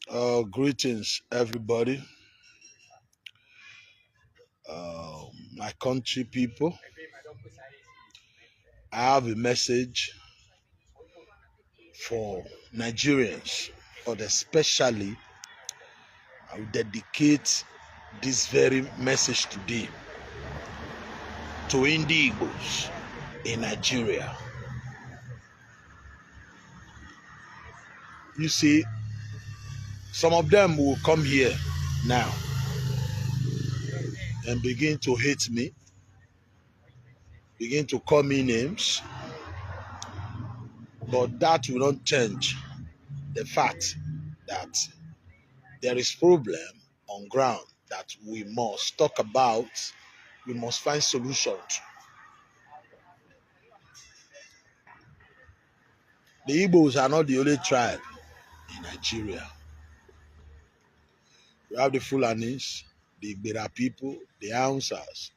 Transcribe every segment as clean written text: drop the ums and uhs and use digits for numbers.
Greetings, everybody. My country people, I have a message for Nigerians, but especially I will dedicate this very message today to Indigbos in Nigeria. You see, some of them will come here now and begin to hate me, begin to call me names, but that will not change the fact that there is problem on ground that we must talk about, we must find solutions. The Igbos are not the only tribe in Nigeria. We have the Fulanis, the Igbira people, the Hausas,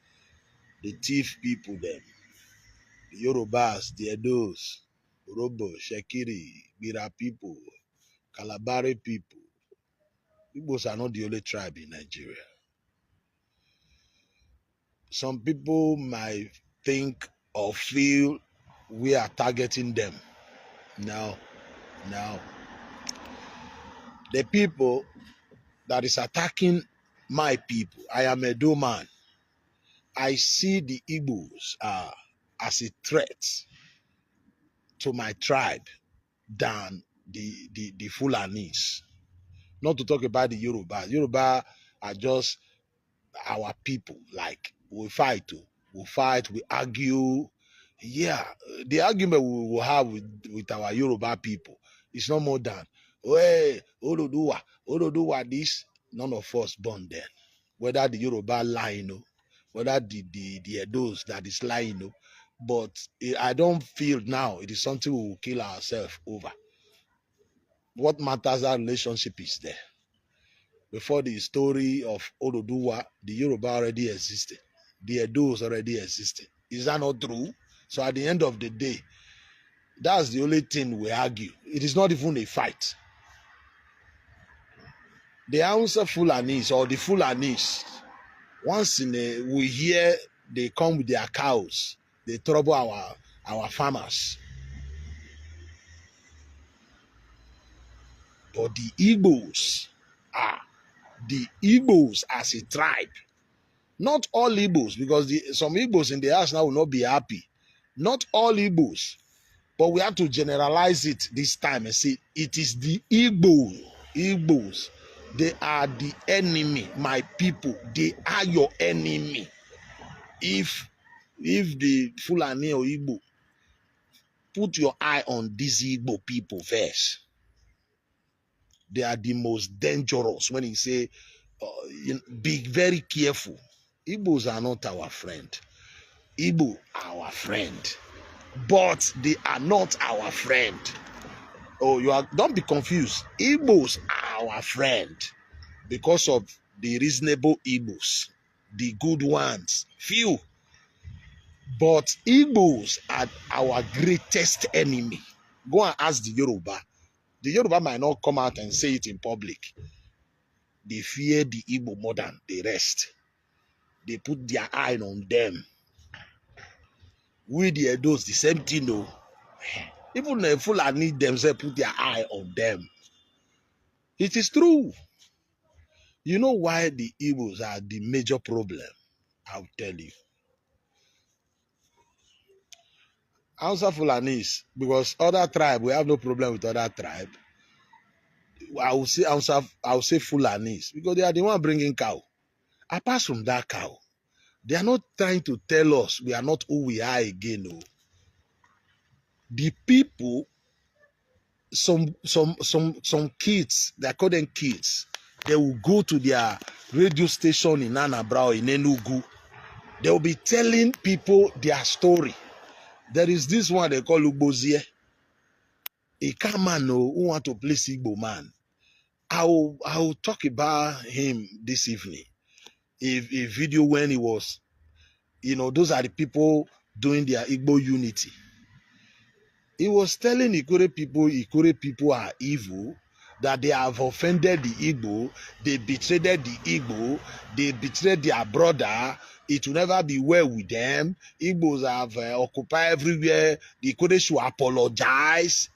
the Thief people them, the Yorubas, the Edos, Orobo, Shekiri, Igbira people, Kalabari people. Igbos are not the only tribe in Nigeria. Some people might think or feel we are targeting them. No. The people that is attacking my people, I am a Edo man. I see the Igbos as a threat to my tribe than the Fulanis. Not to talk about the Yoruba. Yoruba are just our people. Like we fight, we argue. Yeah, the argument we will have with our Yoruba people is not more than, hey, Ododuwa, this. None of us born then. Whether the Yoruba lying, whether the Edos that is lying, but I don't feel now it is something we will kill ourselves over. What matters, our relationship is there. Before the story of Ododuwa, the Yoruba already existed. The Edos already existed. Is that not true? So at the end of the day, that's the only thing we argue. It is not even a fight. The Hausa Fulanis or the Fulanis, once in a we hear they come with their cows, they trouble our farmers. But the Igbos as a tribe. Not all Igbos, because some Igbos in the house now will not be happy. Not all Igbos, but we have to generalize it this time and say it is the Igbos. They are the enemy, my people. They are your enemy. If the Fulani or Igbo, put your eye on these Igbo people first. They are the most dangerous. When you say, be very careful. Igbos are not our friend. Igbo are our friend, but they are not our friend. Oh, don't be confused. Igbos are our friend because of the reasonable Igbos, the good ones, few. But Igbos are our greatest enemy. Go and ask the Yoruba. The Yoruba might not come out and say it in public. They fear the Igbo more than the rest. They put their eye on them. We the Edos, the same thing though. Even the Fulani themselves put their eye on them. It is true. You know why the Igbos are the major problem? I'll tell you. Hausa Fulanis, because other tribe, we have no problem with other tribe. I will say Fulanis, because they are the one bringing cow. Apart from that cow, they are not trying to tell us we are not who we are again. No. The people, some kids, they call them kids, they will go to their radio station in Anambra or in Enugu. They will be telling people their story. There is this one they call Ugbozie. A car man who want to play Igbo man. I will talk about him this evening. A video when he was, those are the people doing their Igbo unity. He was telling Ikore people are evil that they have offended the Igbo, they betrayed the Igbo, they betrayed their brother. It will never be well with them. Igbos have occupied everywhere. The Ikode should apologize.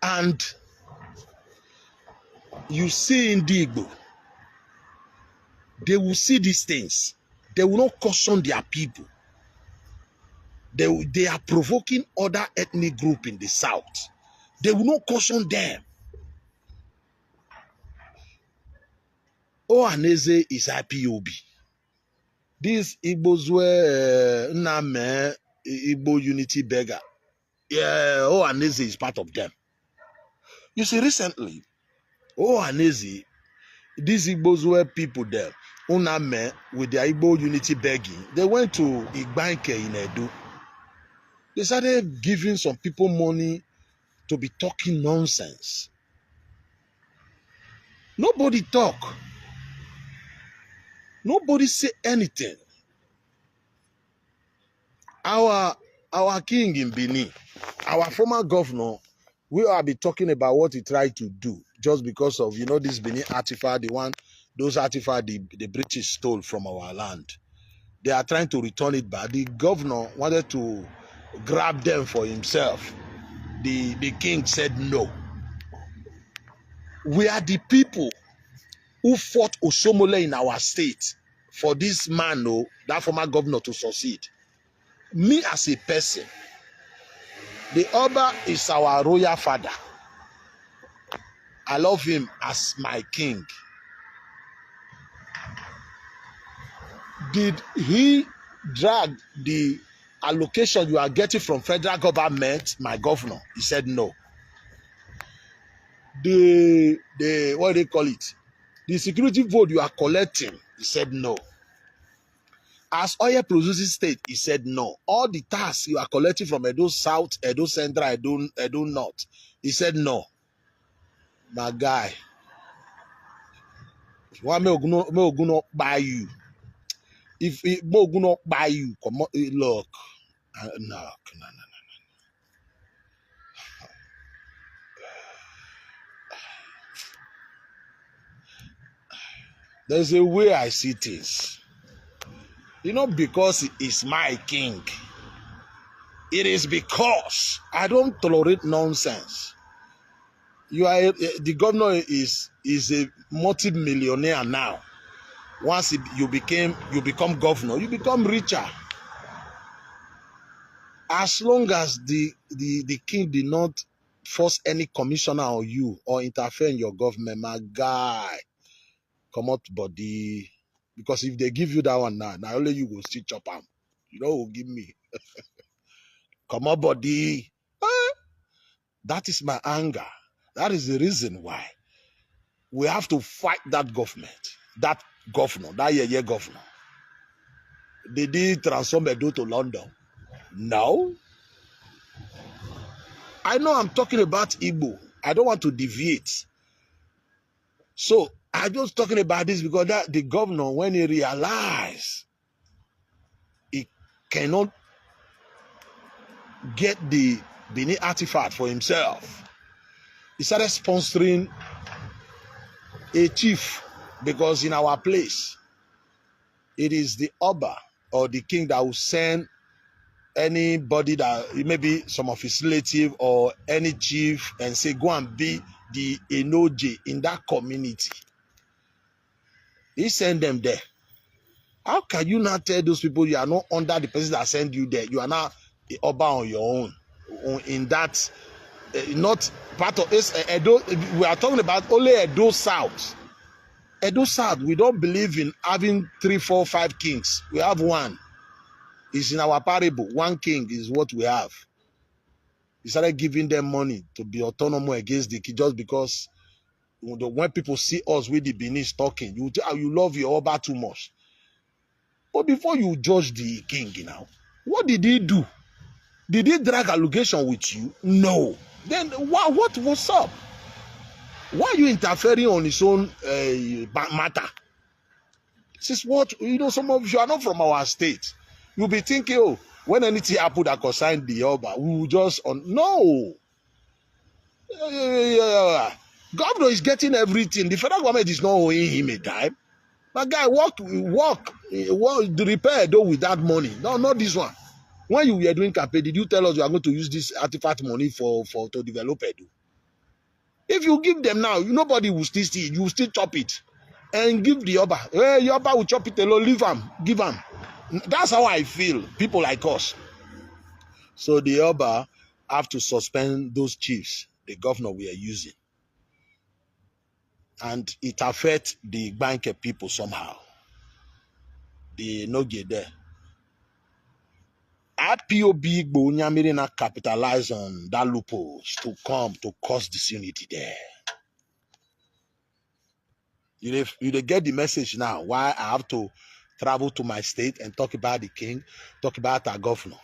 And you see in Ndigbo, they will see these things. They will not caution their people. They are provoking other ethnic group in the south. They will not caution them. Ohaneze is IPOB. These Igbos were Name Igbo Unity Beggar. Yeah, Ohaneze is part of them. You see, recently, Ohaneze, these Igbos were people there. Uname with their Igbo Unity begging. They went to Igbanke in Edo. They started giving some people money to be talking nonsense. Nobody talk. Nobody say anything. Our king in Benin, our former governor, we will be talking about what he tried to do just because of, you know, this Benin artifact, those artifacts the British stole from our land. They are trying to return it back. The governor wanted to grab them for himself. The king said no. We are the people who fought Osomole in our state for this man, that former governor, to succeed. Me as a person, the Oba is our royal father. I love him as my king. Did he drag the allocation you are getting from federal government, my governor? He said no. The what do they call it? The security vote you are collecting, he said no. As oil producing state, he said no. All the tasks you are collecting from Edo South, Edo Central, Edo North, he said no. My guy, why me oguno buy you? If me oguno buy you, come on, look, no. There's a way I see things. You know, because he is my king. It is because I don't tolerate nonsense. The governor is a multi-millionaire now. Once you become governor, you become richer. As long as the king did not force any commissioner on you or interfere in your government, my guy, come out body. Because if they give you that one now only you go still chop am. You know who give me. Come on, body. That is my anger. That is the reason why we have to fight that government, that governor, that year governor. Did he transform Edo to London? No. I know I'm talking about Igbo. I don't want to deviate. So I'm just talking about this because the governor, when he realized he cannot get the Benin artifact for himself, he started sponsoring a chief, because in our place, it is the Oba or the king that will send anybody that maybe some of his relative or any chief and say, go and be the Enoje in that community. He send them there. How can you not tell those people you are not under the person that send you there? You are now Oba on your own. In that, not part of Edo. We are talking about only Edo South. Edo South, we don't believe in having 3, 4, 5 kings. We have one. It's in our parable. One king is what we have. He started giving them money to be autonomous against the king just because when people see us with the Benin talking, you love your Oba too much. But before you judge the king now, what did he do? Did he drag allegation with you? No. Then what's up? Why are you interfering on his own matter? This is what, some of you are not from our state. You'll be thinking, oh, when anything happen that concern the Yoruba, we will just, no. Governor is getting everything. The federal government is not owing him a dime. But guy, work, the repair though with that money. No, not this one. When you were doing campaign, did you tell us you are going to use this artifact money to develop Edo? If you give them now, nobody will still see it. You will still chop it. And give the Yoruba. Hey, Yoruba will chop it alone, leave them, give them. That's how I feel, people like us. So the Yoruba have to suspend those chiefs the governor we are using. And it affects the banker people somehow. They no get there. IPOB Nyamiri capitalize on that loophole to come to cause disunity there. You get the message now why I have to travel to my state and talk about the king, talk about our governor.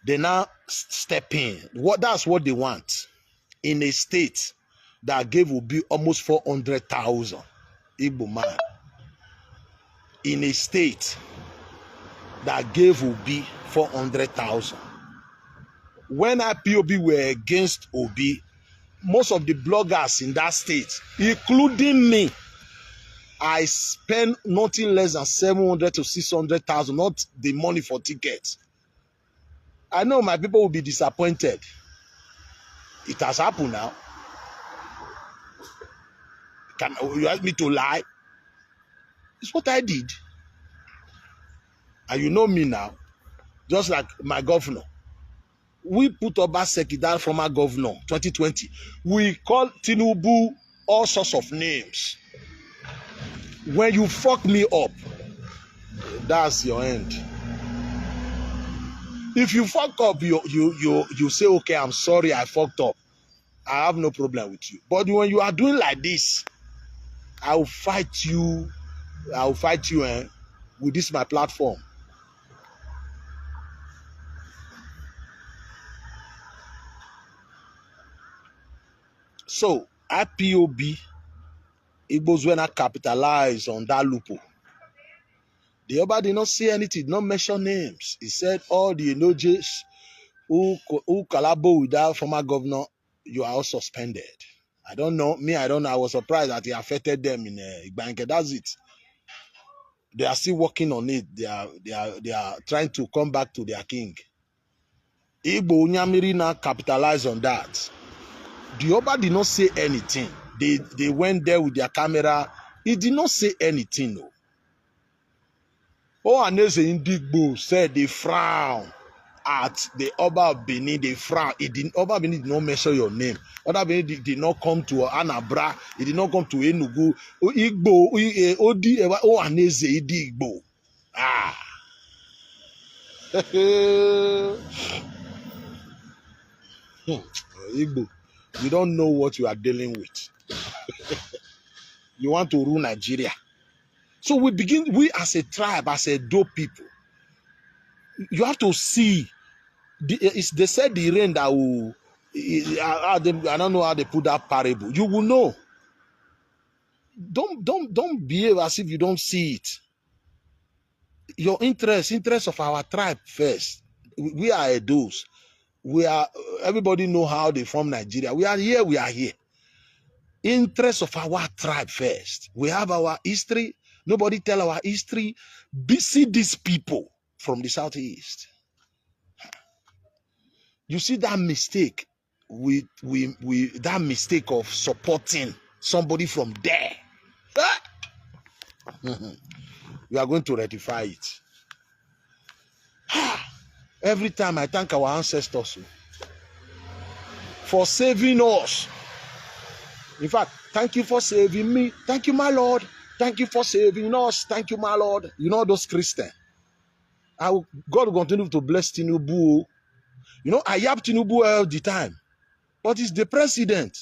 They now step in. That's what they want. In a state that gave Obi almost 400,000 Igbo man. In a state that gave Obi 400,000. When IPOB were against Obi, most of the bloggers in that state, including me, I spent nothing less than 700 to 600,000, not the money for tickets. I know my people will be disappointed. It has happened now. You ask me to lie? It's what I did. And you know me now, just like my governor. We put Obaseki, that former governor, 2020. We call Tinubu all sorts of names. When you fuck me up, that's your end. If you fuck up, you say, okay, I'm sorry, I fucked up. I have no problem with you. But when you are doing like this, I will fight you. I will fight you with this my platform. So IPOB, Igbos when I capitalize on that loophole. The Yoruba did not say anything, did not mention names. He said all the Enojes who collabo with that former governor, you are all suspended. I don't know. I don't know. I was surprised that it affected them in Igbanke. That's it. They are still working on it. They are trying to come back to their king. Igbo Nyamiri now capitalize on that. The Yoruba did not say anything. They went there with their camera. He did not say anything. No. Oh, and Ndigbo said they frown at the Oba of Benin. They frown. Oba Benin did not mention your name. Oba Benin did not come to Anabra. He did not come to Enugu. Igbo, Odi, oh, and Ndigbo. Ah. Igbo, you don't know what you are dealing with. You want to rule Nigeria. So we as a tribe, as a dope people, you have to see. They said the rain that will, I don't know how they put that parable. You will know. Don't behave as if you don't see it. Your interest of our tribe first. We are those. Everybody know how they form Nigeria. We are here. Interest of our tribe first. We have our history. Nobody tell our history. See these people from the southeast. You see that mistake that mistake of supporting somebody from there. We are going to rectify it. Every time I thank our ancestors for saving us. In fact, thank you for saving me. Thank you, my Lord. Thank you for saving us. Thank you, my Lord. You know those Christians. God will continue to bless Tinubu. You know, I yap Tinubu all the time. But he's the president.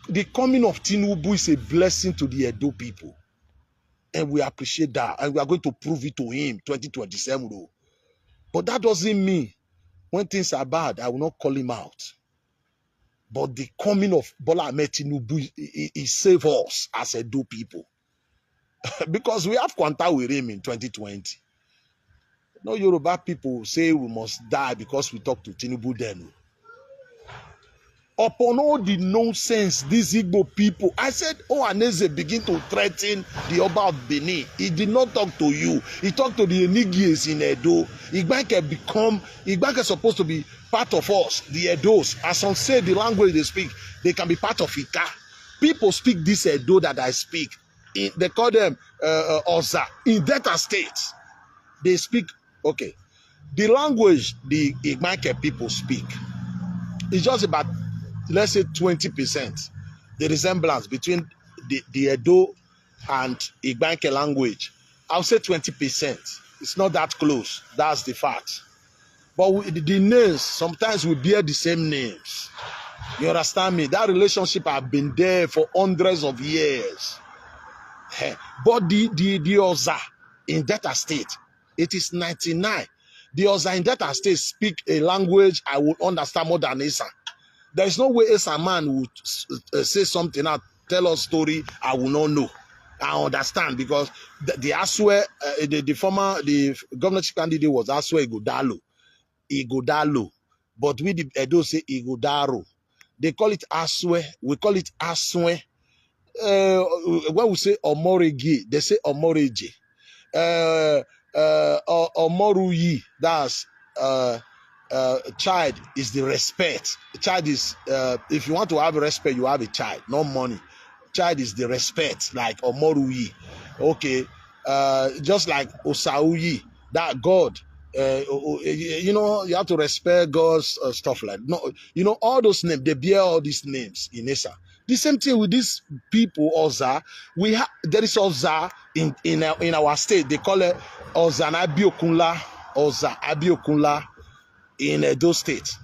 The coming of Tinubu is a blessing to the Edo people. And we appreciate that. And we are going to prove it to him 2027. Though. But that doesn't mean when things are bad, I will not call him out. But the coming of Bola Ahmed Tinubu, he saved us as Edo people. because we have Kwanta with him in 2020. No Yoruba people say we must die because we talk to Tinubu then. Upon all the nonsense, these Igbo people, I said, oh, Aneze begin to threaten the Oba of Benin. He did not talk to you. He talked to the Enigies in Edo. Igbanke is supposed to be part of us, the Edos. As some say the language they speak, they can be part of Ika. People speak this Edo that I speak. They call them Oza. In Delta State, they speak, okay. The language the Igbanke people speak is just about, let's say 20%, the resemblance between the Edo and Igbanke language. I'll say 20%. It's not that close. That's the fact. But the names, sometimes we bear the same names. You understand me? That relationship have been there for hundreds of years. But the Oza in Delta State, it is 99. The Oza in Delta State speak a language I would understand more than Esa. There is no way Esa man would say something and tell us story I will not know. I understand because the Aswe, the governorship candidate was Aswe Igodalo, but we the Edo say Igodaro. They call it Aswe. We call it Aswe. When we say Omoregi, they say Omoreji. Omoruyi, that's child is the respect. Child is if you want to have respect, you have a child, not money. Child is the respect, like Omoruyi. Okay, just like Osauyi, that God. You know, you have to respect God's stuff like no. You know, all those names, they bear all these names in Esa. The same thing with these people, Oza. There is Oza in our state. They call it Oza Abiokunla, Oza Abiokunla in Edo State.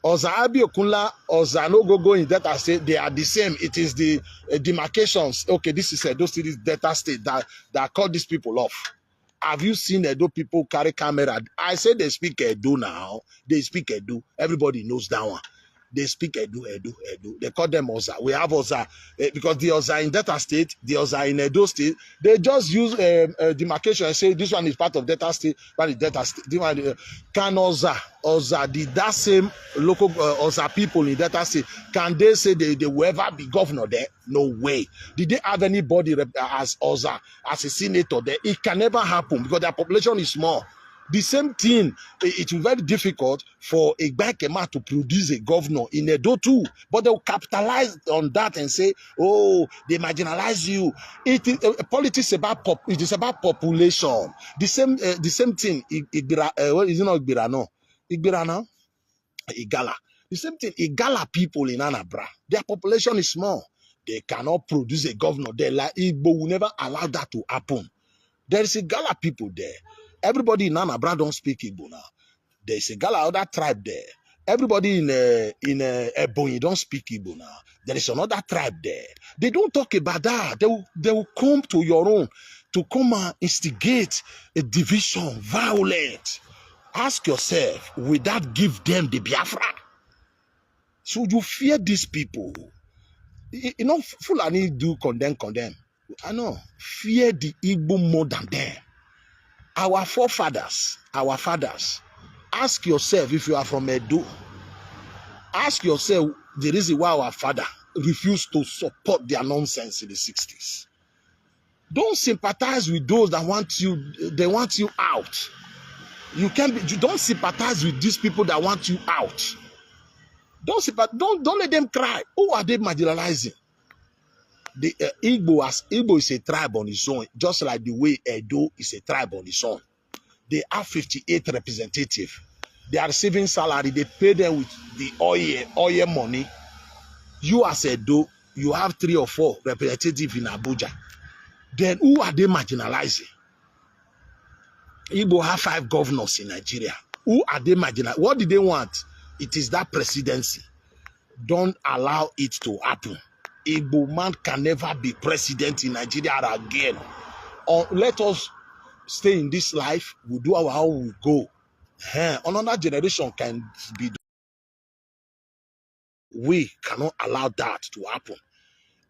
Oza Abiokunla, Oza no in Delta State. They are the same. It is the demarcations. Okay, this is Edo State, this Delta State that cut these people off. Have you seen Edo people carry camera? I say they speak Edo now. They speak Edo. Everybody knows that one. They speak Edo. They call them Oza. We have Oza because the Oza in Delta State, the Oza in Edo State, they just use demarcation and say this one is part of Delta State, but it's Delta State. Can Oza, that same local Oza people in Delta State, can they say they will ever be governor there? No way. Did they have anybody as Oza, as a senator there? It can never happen because their population is small. The same thing, it will be very difficult for a Bankema to produce a governor in Edo too. But they will capitalize on that and say, oh, they marginalize you. Politics about it is about population. The same thing. What is it not Igbira? No, Igbira now, Igala. The same thing. Igala people in Anambra, their population is small. They cannot produce a governor there. Like Igbo will never allow that to happen. There is Igala people there. Everybody in Anambra don't speak Igbo now. There is a Gala other tribe there. Everybody in Ebonyi don't speak Igbo now. There is another tribe there. They don't talk about that. They will come to your own to come and instigate a division, violent. Ask yourself, will that give them the Biafra? So you fear these people. You know, Fulani do condemn. I know. Fear the Igbo more than them. Our forefathers, our fathers, ask yourself if you are from Edo. Ask yourself the reason why our father refused to support their nonsense in the 60s. Don't sympathize with those that want you, they want you out. You don't sympathize with these people that want you out. Don't let them cry. Who are they marginalizing? The Igbo is a tribe on its own, just like the way Edo is a tribe on its own. They have 58 representatives. They are receiving salary. They pay them with the oil money. You as Edo, you have 3 or 4 representatives in Abuja. Then who are they marginalizing? Igbo have 5 governors in Nigeria. Who are they marginalizing? What do they want? It is that presidency. Don't allow it to happen. Igbo man can never be president in Nigeria again. Let us stay in this life. We'll do how we go. Another generation can be. We cannot allow that to happen.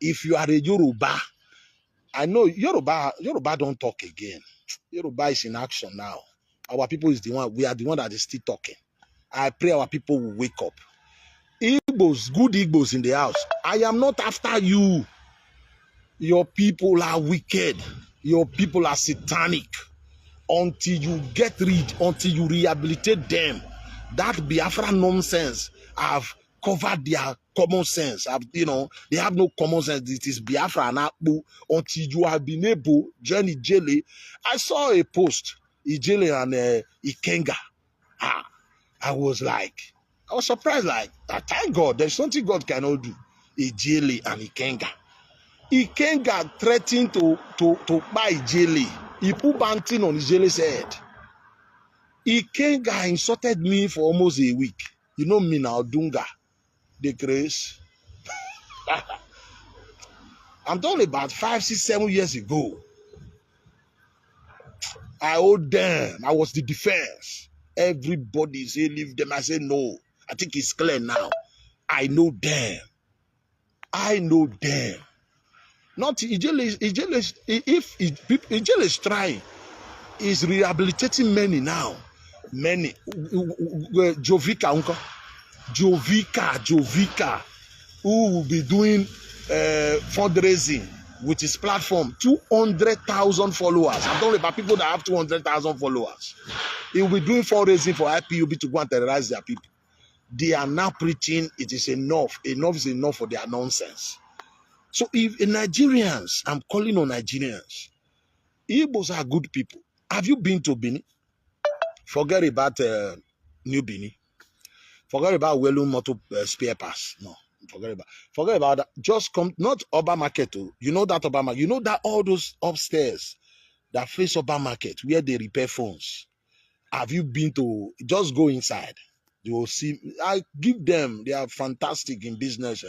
If you are a Yoruba I know Yoruba don't talk again. Yoruba is in action now. Our people is the one, we are the one that is still talking. I pray our people will wake up. Igbos, good Igbos in the house. I am not after you. Your people are wicked. Your people are satanic. Until you get rid, until you rehabilitate them, that Biafra nonsense have covered their common sense. They have no common sense. It is Biafra and Akpu. Until you have been able, Jenny Jelly. I saw a post, Ijele and Ikenga. I was surprised, thank God, there's something God cannot do. Ijele and Ikenga. Ikenga threatened to buy Ijele. He put banting on Ijele's head. Ikenga insulted me for almost a week. You know me now, Dunga, the grace. I'm talking about 5, 6, 7 years ago. I owed them. I was the defense. Everybody say leave them. I say no. I think it's clear now. I know them. I know them. Not Ijele. If Ijele is trying, is rehabilitating many now. Many. Jovika, uncle. Jovika, who will be doing fundraising with his platform. 200,000 followers. I'm talking about people that have 200,000 followers. He will be doing fundraising for IPOB to go and terrorize their people. They are now preaching it is enough. Enough is enough for their nonsense. So if Nigerians, I'm calling on Nigerians, Igbos are good people. Have you been to Benin? Forget about New Benin. Forget about Welu Motor Spare Pass. No, forget about that. Just come, not Oba Market. You know that Oba Market. You know that all those upstairs that face Oba Market where they repair phones. Have you been to? Just go inside. You will see. I give them. They are fantastic in business.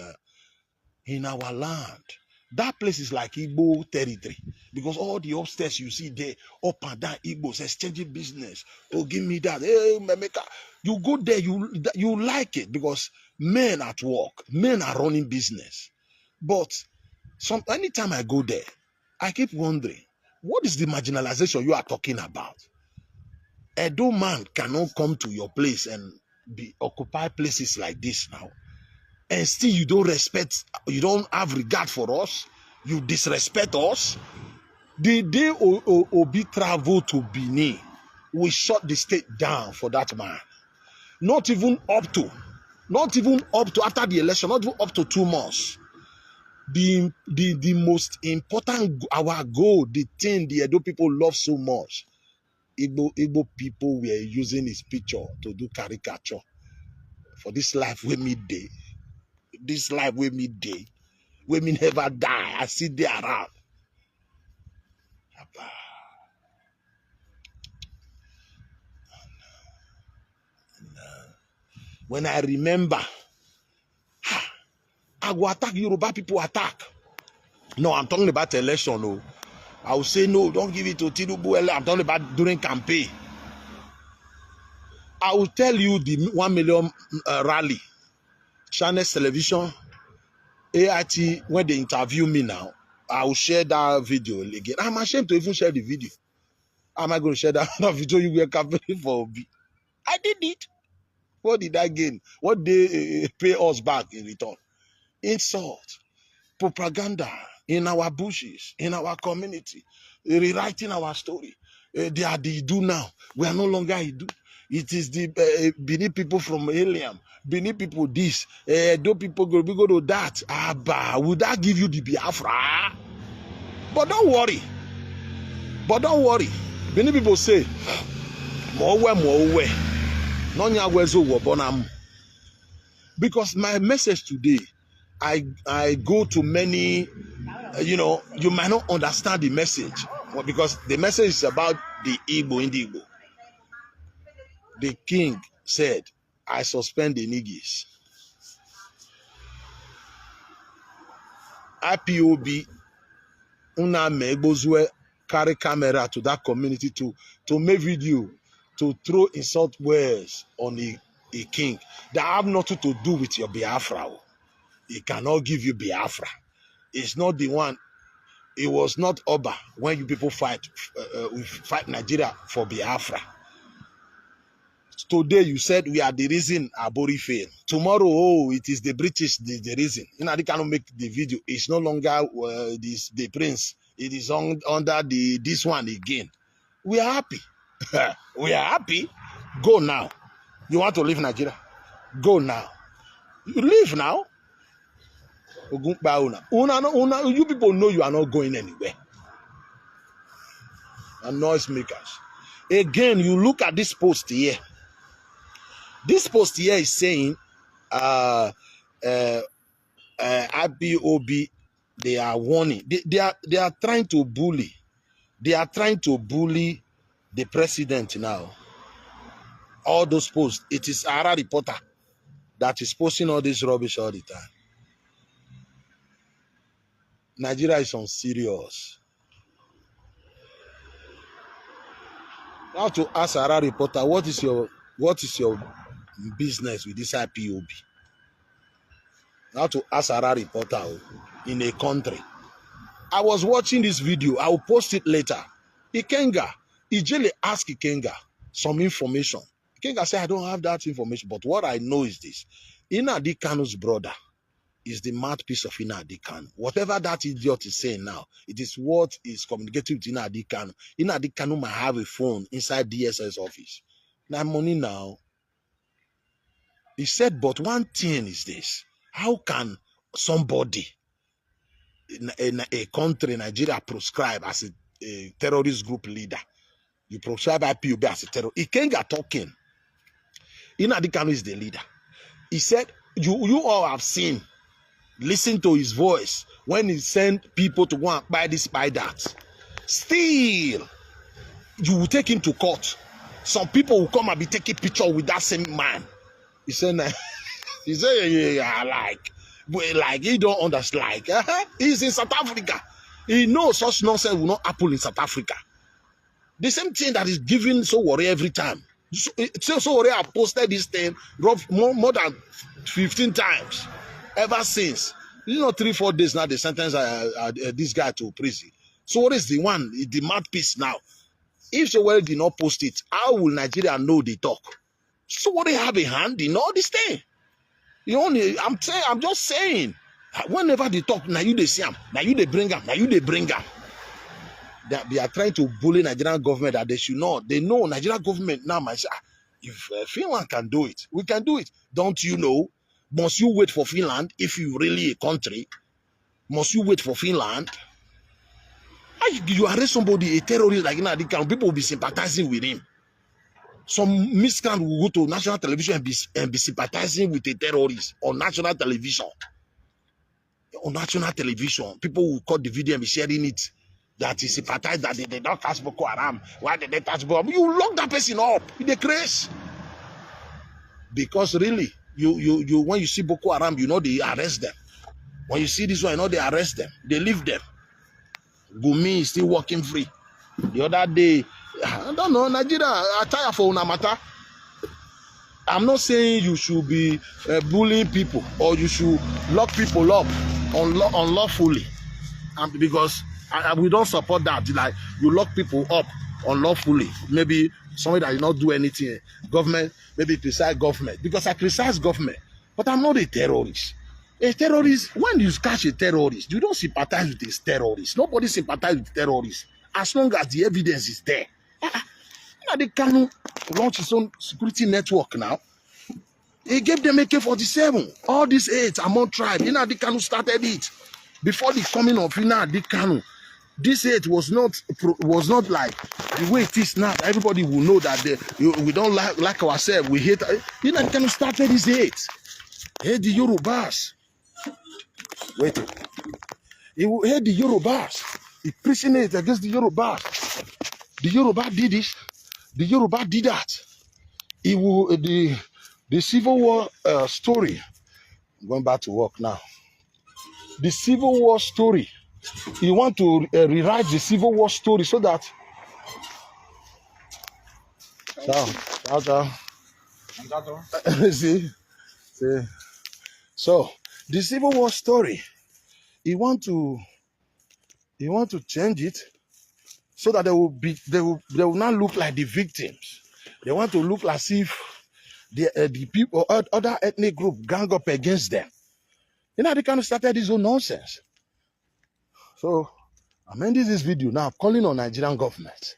In our land, that place is like Igbo territory because all the upstairs you see there, up and down Igbos exchanging business. Oh, give me that. Hey, Memeka. You go there, you like it because men at work, men are running business. But anytime I go there, I keep wondering, what is the marginalization you are talking about? Edo man cannot come to your place and occupy places like this now. And still you don't respect, you don't have regard for us, you disrespect us. The day Obi traveled to Benin, we shut the state down for that man. Not even up to after the election, not even up to 2 months. The most important, our goal, the thing the Edo people love so much, Igbo people were using his picture to do caricature for this life we meet day. This life we meet day, we may never die. I sit there around. When I remember, I will attack Yoruba people attack. No, I'm talking about election. No, I will say no. Don't give it to Tinubu. I'm talking about during campaign. I will tell you the 1 million rally, Channels Television, AIT, when they interview me now, I will share that video again. I'm ashamed to even share the video. How am I going to share that video you were campaigning for Obi? I did it. What did I gain? What they pay us back in return? Insult, propaganda in our bushes, in our community, rewriting our story. They are the Idu now. We are no longer Idu. It is the Benin people from Alien. Benin people this. Edo people go to that. Abba, would that give you the Biafra? But don't worry. Benin people say, more way. Because my message today, I go to many, you might not understand the message, because the message is about the Ndigbo. The king said, I suspend the Nigis. IPOB, una Megbozwe carry camera to that community to make video, to throw insult words on a king that have nothing to do with your Biafra. He cannot give you Biafra. It's not the one. it was not Oba when you people fight Nigeria for Biafra. Today you said we are the reason Abori failed. Tomorrow, oh, it is the British the reason. You know, they cannot make the video. It's no longer the prince. It is under this one again. We are happy. We are happy. Go now. You want to leave Nigeria? Go now. You leave now. You people know you are not going anywhere. And noise makers. Again, you look at this post here. This post here is saying IPOB, they are warning. They are trying to bully. They are trying to bully the president now. All those posts. It is Ara reporter that is posting all this rubbish all the time. Nigeria is on serious. You have to ask Ara reporter, what is your business with this IPOB? You have to ask Ara reporter in a country. I was watching this video. I will post it later. Ikenga, Ijele asked Ikenga some information. Ikenga said, I don't have that information, but what I know is this. Nnamdi Kanu's brother is the mouthpiece of Nnamdi Kanu. Whatever that idiot is saying now, it is what is communicating with Nnamdi Kanu. Nnamdi Kanu might have a phone inside DSS office. Now money now. He said, but one thing is this. How can somebody in a country, Nigeria, proscribe as a terrorist group leader? You proscribe IPOB as a terrorist. Ikenga talking. Nnamdi Kanu is the leader. He said, you all have seen, listen to his voice when he sent people to go and buy this, buy that. Still, you will take him to court. Some people will come and be taking picture with that same man. He said, yeah, like he don't understand. He's in South Africa. He knows such nonsense will not happen in South Africa. The same thing that is giving Sowore every time. Sowore have posted this thing more than 15 times ever since. 3-4 days now they sentence this guy to prison. Sowore is the one, the mouthpiece now. If Sowore did not post it, how will Nigeria know they talk? Sowore have a hand in all this thing. I'm just saying. Whenever they talk, now you they see them, now you they bring them, now you they bring them. They are trying to bully Nigerian government that they should not. They know Nigerian government now might say, if Finland can do it, we can do it. Don't you know? Must you wait for Finland if you really a country? Must you wait for Finland? You arrest somebody, a terrorist like Nnamdi Kanu, people will be sympathizing with him. Some miscreant will go to national television and be sympathizing with a terrorist on national television. On national television, people will cut the video and be sharing it. That is sympathize that they don't touch Boko Haram. Why did they touch Boko Haram? You lock that person up in the craze. Because really, you when you see Boko Haram, you know they arrest them. When you see this one, you know they arrest them. They leave them. Gumi is still walking free. The other day, I don't know, Nigeria, I tire for una matter. I'm not saying you should be bullying people or you should lock people up unlawfully. Because we don't support that. Like you lock people up unlawfully. Maybe somebody that did not do anything. Government, maybe criticize government. Because I criticize government, but I'm not a terrorist. A terrorist, when you catch a terrorist, you don't sympathize with this terrorist. Nobody sympathizes with terrorists as long as the evidence is there. They can launch his own security network now. He gave them AK-47. All these 8 among tribes. Nnamdi Kanu started it before the coming of Nnamdi Kanu. This 8 was not like the way it is now. Everybody will know that we don't like ourselves. We hate. Nnamdi Kanu started this 8. Hate the Yorubas. Wait. He hate the Yorubas. He preaching it against the Yorubas. The Yoruba did this. The Yoruba did that. He will the Civil War story. I'm going back to work now. The Civil War story. You want to rewrite the Civil War story so that. See. So the Civil War story. You want to You want to change it so that they will not look like the victims. They want to look as if the people, other ethnic group gang up against them. You know, they kind of started this whole nonsense. So I'm ending this video now, calling on Nigerian government.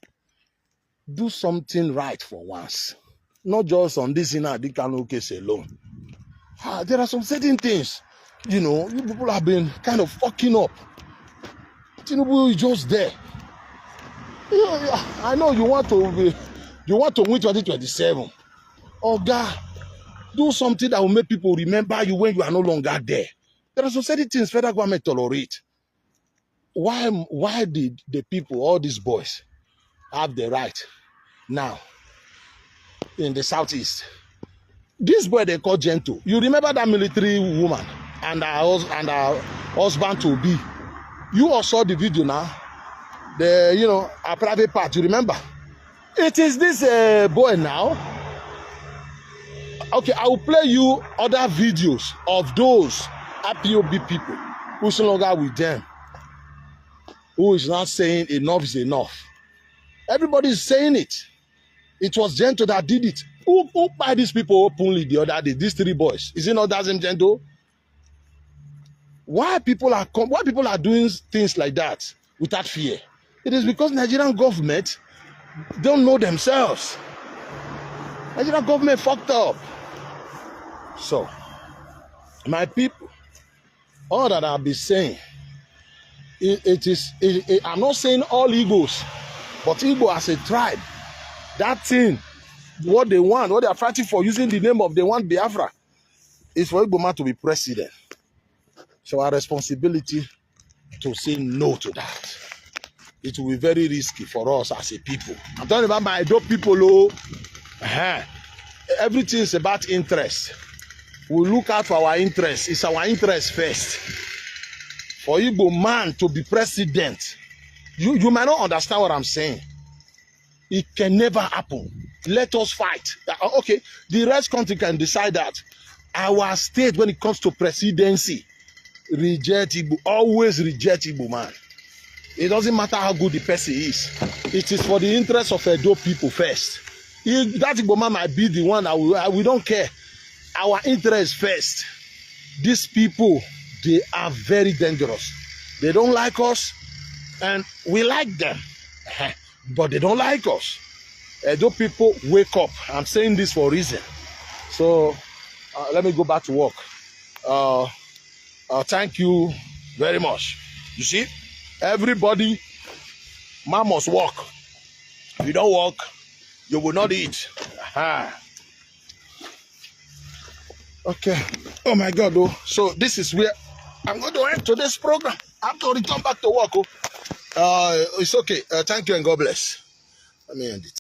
Do something right for once. Not just on this Nnamdi Kanu case alone. There are some certain things, you know, you people have been kind of fucking up. Tinubu is just there. I know you want to win 2027. Oh God, do something that will make people remember you when you are no longer there. There are some certain things federal government tolerate. Why did the people, all these boys, have the right now in the southeast? This boy they call Gentle. You remember that military woman and her husband to be? You all saw the video now. A private part. You remember? It is this boy now. Okay, I will play you other videos of those IPOB people who's no longer with them, who is not saying enough is enough. Everybody is saying it. It was Gentle that did it. Who buy these people openly the other day? These three boys. Is it not that same Gentle? Why people are doing things like that without fear? It is because Nigerian government don't know themselves. Nigerian government fucked up. So, my people, all that I'll be saying, I'm not saying all Igbos, but Igbo as a tribe, that thing, what they want, what they are fighting for, using the name of they want Biafra, is for Igbo man to be president. So our responsibility to say no to that. It will be very risky for us as a people. I'm talking about my Edo people. Everything is about interest. We look out for our interest. It's our interest first. For Igbo man to be president, you might not understand what I'm saying. It can never happen. Let us fight. Okay, the rest country can decide that. Our state, when it comes to presidency, reject Igbo. Always reject Igbo man. It doesn't matter how good the person is. It is for the interest of Edo people first. That Igbo man might be the one that we don't care. Our interest first. These people, they are very dangerous. They don't like us, and we like them. But they don't like us. Edo people, wake up. I'm saying this for a reason. So, let me go back to work. Thank you very much. You see, everybody, man must work. If you don't work, you will not eat. Okay. Oh my God, though. So this is where I'm going to end today's program. I have to return back to work. It's okay. Thank you and God bless. Let me end it.